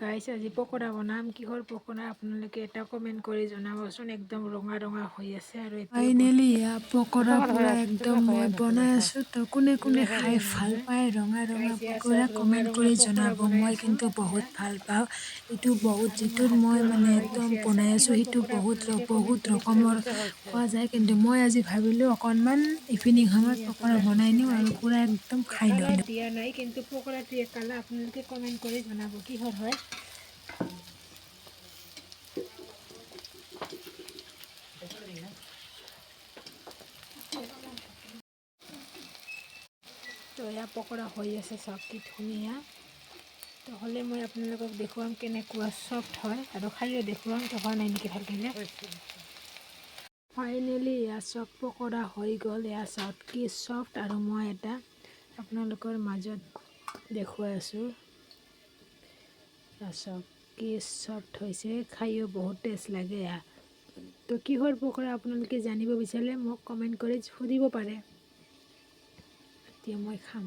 গাইছ আজি পকোৰা বনাম কিহৰ পকোৰা আপোনালোকে এটা কমেণ্ট কৰি জনাবচোন একদম ৰঙা ৰঙা হৈ আছে আৰু ফাইনেলি পকোৰা পুৰা একদম মই বনাই আছোঁ তো কোনে কোনে খাই ভাল পায় ৰঙা ৰঙা পকোৰা কমেণ্ট কৰি জনাব মই কিন্তু বহুত ভাল পাওঁ এইটো বহুত যিটোত মই মানে একদম বনাই আছোঁ সেইটো বহুত ৰকমৰ খোৱা যায় কিন্তু মই আজি ভাবিলোঁ অকণমান ইভিনিং সময়ত পকোৰা বনাই নিওঁ আৰু পুৰা একদম খাই লওঁ দিয়া নাই কিন্তু পকোৰাটোৱে কালাৰ আপোনালোকে কমেণ্ট কৰি জনাব কিহৰ হয় তো এয়া পকোৰা হৈ আছে চব কি ধুনীয়া তো হ'লে মই আপোনালোকক দেখুৱাম কেনেকুৱা চফ্ট হয় আৰু খাইও দেখুৱাম তো হোৱা নাই নেকি ভালকৈ ফাইনেলি এয়া চব পকোৰা হৈ গ'ল এয়া চাওক কি চফ্ট আৰু মই এটা আপোনালোকৰ মাজত দেখুৱাই আছোঁ চব কি চফ্ট হৈছে খাইও বহুত টেষ্ট লাগে এয়া তো কিহৰ পকোৰা আপোনালোকে জানিব বিচাৰিলে মোক কমেণ্ট কৰি সুধিব পাৰে এতিয়া মই খাম